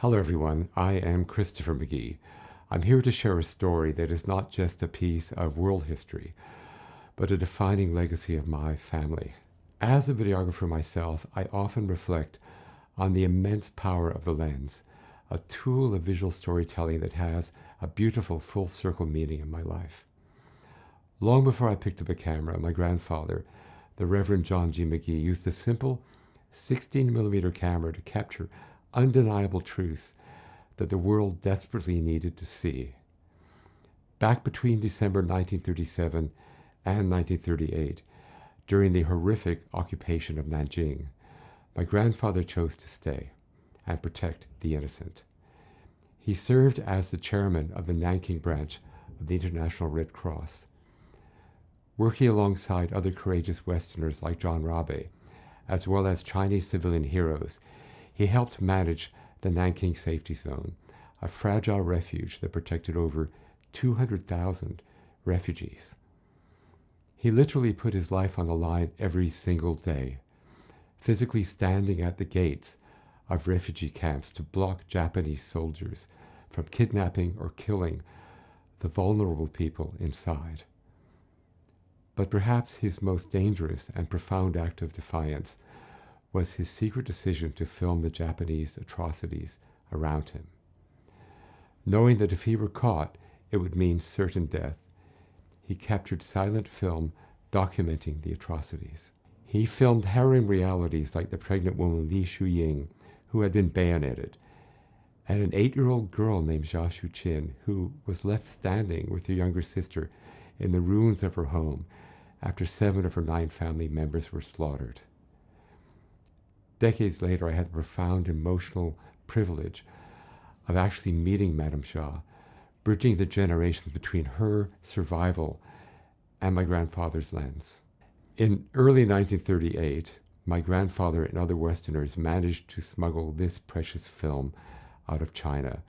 Hello everyone, I am Christopher Magee. I'm here to share a story that is not just a piece of world history, but a defining legacy of my family. As a videographer myself, I often reflect on the immense power of the lens, a tool of visual storytelling that has a beautiful full circle meaning in my life. Long before I picked up a camera, my grandfather, the Reverend John G used a simple 16mm camera to capture undeniable truths that the world desperately needed to see. Back between December 1937 and 1938, during the horrific occupation of Nanjing, my grandfather chose to stay and protect the innocent. He served as the chairman of the Nanking branch of the International Red Cross. Working alongside other courageous Westerners like John Rabe, as well as Chinese civilian heroes, he helped manage the Nanking Safety Zone, a fragile refuge that protected over 200,000 refugees. He literally put his life on the line every single day, physically standing at the gates of refugee camps to block Japanese soldiers from kidnapping or killing the vulnerable people inside. But perhaps his most dangerous and profound act of defiance was his secret decision to film the Japanese atrocities around him. Knowing that if he were caught, it would mean certain death, he captured silent film documenting the atrocities. He filmed harrowing realities like the pregnant woman Li Shuying, who had been bayoneted, and an 8-year-old girl named Jia Shuqin, who was left standing with her younger sister in the ruins of her home after 7 of her 9 family members were slaughtered. Decades later, I had the profound emotional privilege of actually meeting Madame Jia, bridging the generations between her survival and my grandfather's lens. In early 1938, my grandfather and other Westerners managed to smuggle this precious film out of China.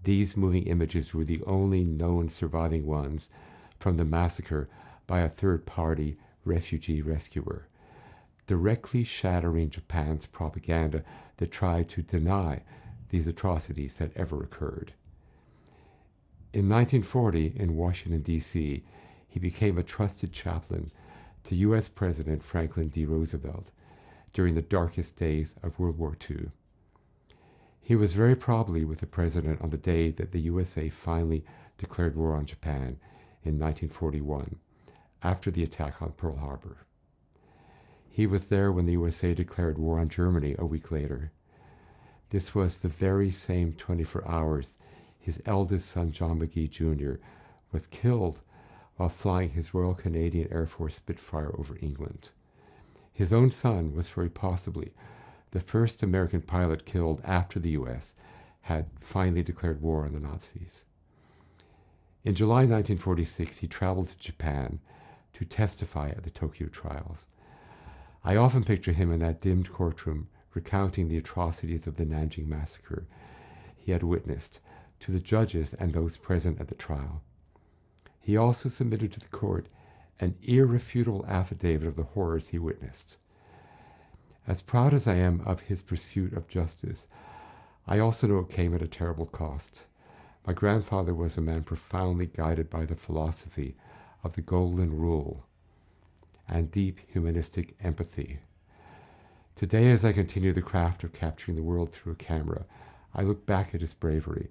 These moving images were the only known surviving ones from the massacre by a third-party refugee rescuer, directly shattering Japan's propaganda that tried to deny these atrocities had ever occurred. In 1940, in Washington, D.C., he became a trusted chaplain to U.S. President Franklin D. Roosevelt during the darkest days of World War II. He was very probably with the president on the day that the USA finally declared war on Japan in 1941, after the attack on Pearl Harbor. He was there when the USA declared war on Germany a week later. This was the very same 24 hours his eldest son, John Magee Jr., was killed while flying his Royal Canadian Air Force Spitfire over England. His own son was very possibly the first American pilot killed after the US had finally declared war on the Nazis. In July 1946, he traveled to Japan to testify at the Tokyo trials. I often picture him in that dimmed courtroom recounting the atrocities of the Nanjing Massacre he had witnessed to the judges and those present at the trial. He also submitted to the court an irrefutable affidavit of the horrors he witnessed. As proud as I am of his pursuit of justice, I also know it came at a terrible cost. My grandfather was a man profoundly guided by the philosophy of the Golden Rule and deep humanistic empathy. Today, as I continue the craft of capturing the world through a camera, I look back at his bravery.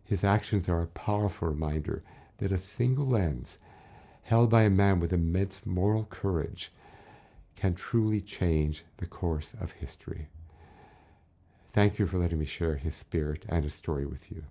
His actions are a powerful reminder that a single lens, held by a man with immense moral courage, can truly change the course of history. Thank you for letting me share his spirit and his story with you.